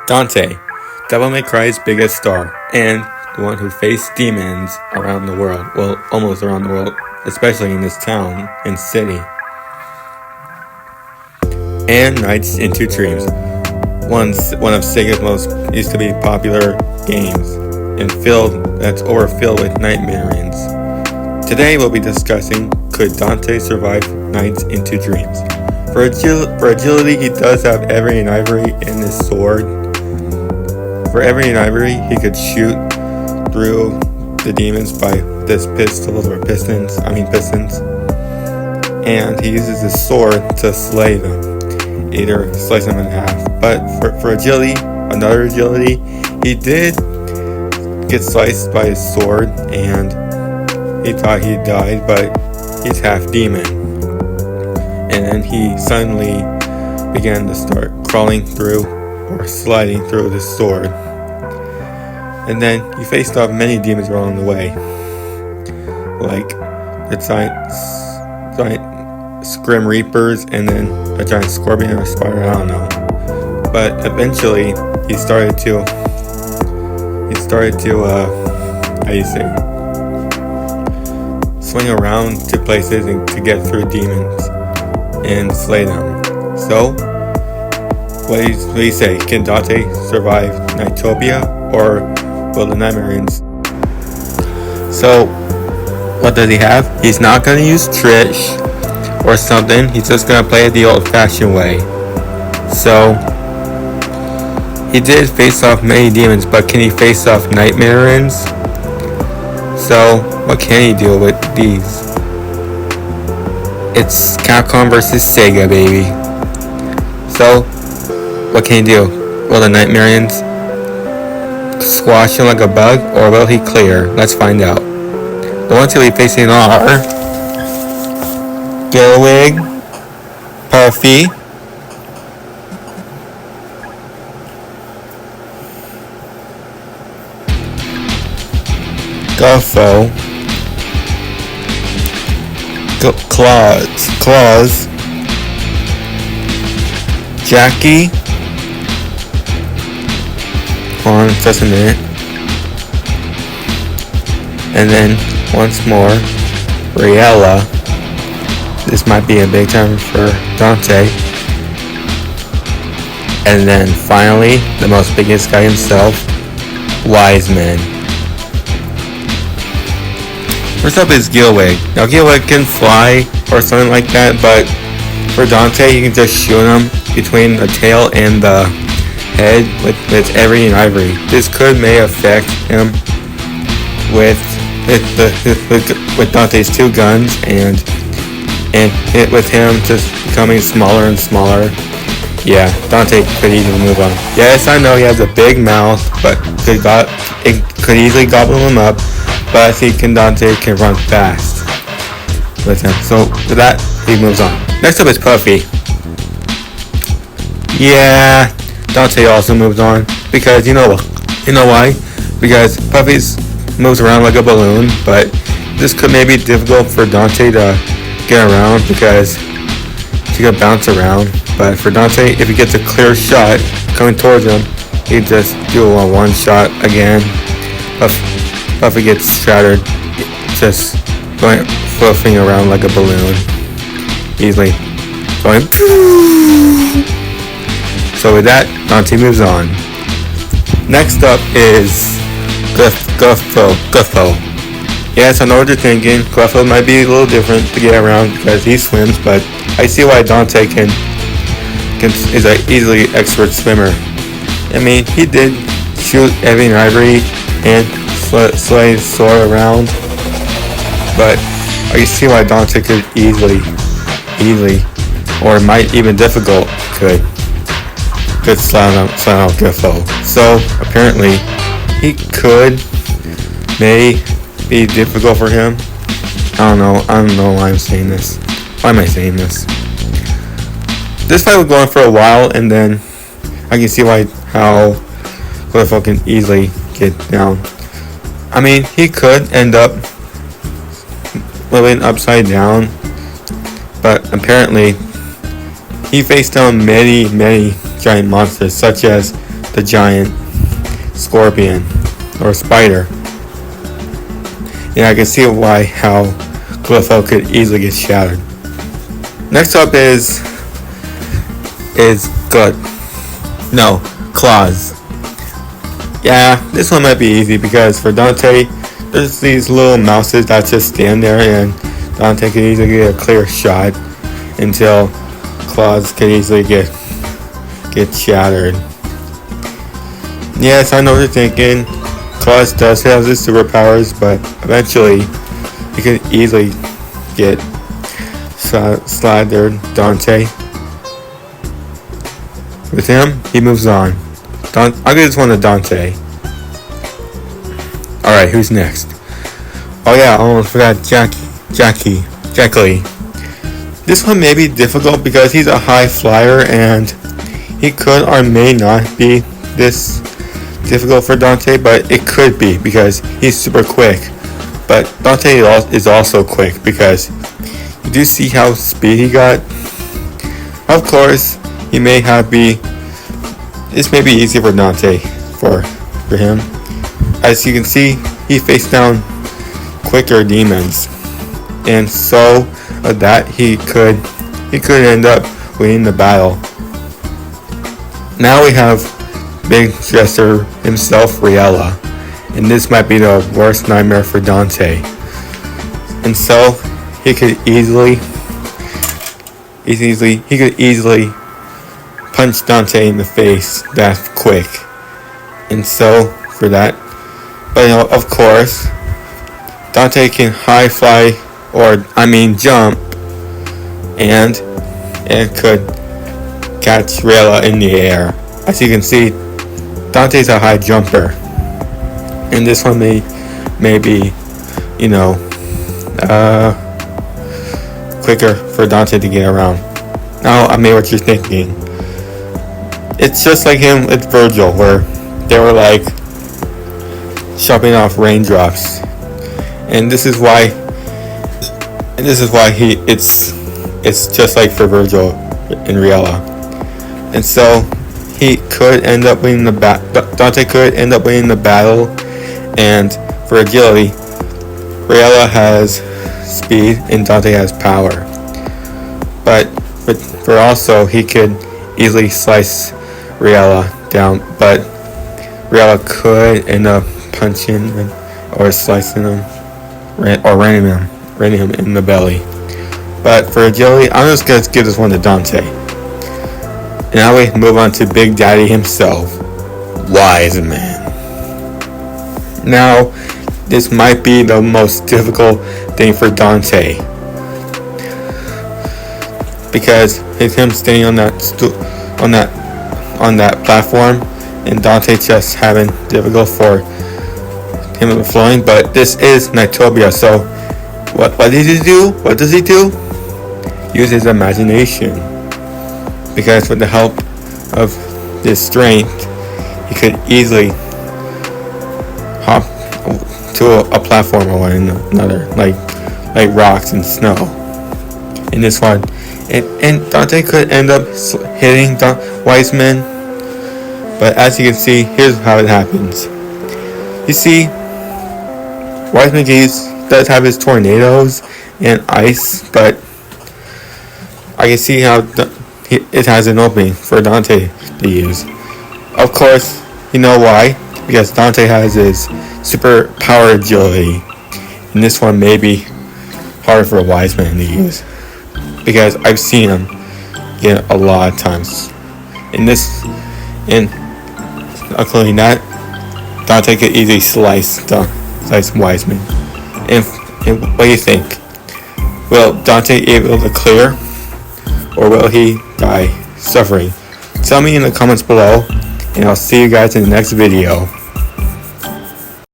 Dante, Devil May Cry's biggest star, and the one who faced demons around the world. Well, almost around the world, especially in this town and city. And Nights into Dreams, one of Sega's most used to be popular games, and that's overfilled with nightmares. Today we'll be discussing, could Dante survive Nights into Dreams? For agility, he does have ebony and ivory in his sword. For ebony and ivory, he could shoot through the demons by this pistons. And he uses his sword to slay them, either slice them in half. But for agility, another agility, he did get sliced by his sword, and he thought he died, but he's half demon. And then he suddenly began to start crawling through or sliding through the sword. And then he faced off many demons along the way, like the giant Scrim Reapers, and then a giant scorpion or a spider, I don't know. But eventually he started to swing around to places and to get through demons and slay them. So, what do you say? Can Dante survive Nightopia, or will the Nightmareans? So, what does he have? He's not going to use Trish or something. He's just going to play it the old-fashioned way. So, he did face off many demons, but can he face off Nightmareans? So, what can he do with these? It's Capcom versus Sega, baby. So, what can he do? Will the Nightmareans squash him like a bug, or will he clear? Let's find out. The ones he'll be facing are Gerwig, Puffy, Guffo, Claus, Jackie, hold on just a minute, and then once more, Riella. This might be a big time for Dante. And then finally, the most biggest guy himself, Wiseman. First up is Gilwig. Now Gilwig can fly or something like that, but for Dante, you can just shoot him between the tail and the head with ebony and ivory. This may affect him with Dante's two guns and with him just becoming smaller and smaller. Yeah, Dante could easily move on. Yes, I know he has a big mouth, but it could easily gobble him up. But Dante can run fast with him. So with that, he moves on. Next up is Puffy. Yeah, Dante also moves on because you know why? Because Puffy moves around like a balloon, but this could maybe be difficult for Dante to get around because he could bounce around. But for Dante, if he gets a clear shot coming towards him, he just do a one shot again. Puffy gets shattered, just fluffing around like a balloon, easily going. So with that, Dante moves on. Next up is Guffo. Yes, I know what you're thinking. Guffo might be a little different to get around because he swims, but I see why Dante is an easily expert swimmer. I mean, he did shoot ebony and ivory and slay sword around, but I see why Dante could easily, or might even difficult, could slam out Guffo. So apparently, he may be difficult for him. I don't know why I'm saying this. Why am I saying this? This fight was going for a while, and then I can see how Guffo can easily get down. I mean, he could end up living upside down, but apparently he faced down many giant monsters such as the giant scorpion or spider. And I can see how Cliffo could easily get shattered. Next up is Claws. Yeah, this one might be easy because for Dante, there's these little mouses that just stand there, and Dante can easily get a clear shot until Claws can easily get shattered. Yes, I know what you're thinking. Claws does have his superpowers, but eventually he can easily get slaughtered Dante. With him, he moves on. I'll give this one to Dante. Alright, who's next? Oh yeah, I almost forgot Jackie. This one may be difficult because he's a high flyer and he could or may not be this difficult for Dante, but it could be because he's super quick. But Dante is also quick because you do see how speed he got. Of course, this may be easy for Dante for him. As you can see, he faced down quicker demons, and so that he could end up winning the battle. Now we have Big Dresser himself, Riella, and this might be the worst nightmare for Dante. And so he could easily punch Dante in the face that quick. And so for that, but of course, Dante can high fly jump and could catch Riella in the air. As you can see, Dante's a high jumper, and this one may be quicker for Dante to get around. Now I know what you're thinking. It's just like him with Virgil, where they were like chopping off raindrops, and this is why it's just like for Virgil and Riella, and so he could end up winning Dante could end up winning the battle, and for agility, Riella has speed and Dante has power. But for also, he could easily slice Riella down, but Riella could end up punching or slicing him or raining him in the belly. But for agility, I'm just going to give this one to Dante. And now we move on to Big Daddy himself, Wise Man. Now, this might be the most difficult thing for Dante, because it's him standing on that platform, and Dante just having difficult for him flowing. But this is Nightopia, so what does he do? What does he do? Use his imagination, because with the help of this strength, he could easily hop to a platform or another, like rocks and snow. In this one, and Dante could end up hitting Wiseman, but as you can see, here's how it happens. You see, Wiseman does have his tornadoes and ice, but I can see how it has an opening for Dante to use. Of course, you know why? Because Dante has his super power agility, and this one may be hard for a Wiseman to use, because I've seen him get a lot of times. Including that, Dante could easily slice Wiseman. And what do you think? Will Dante be able to clear, or will he die suffering? Tell me in the comments below, and I'll see you guys in the next video.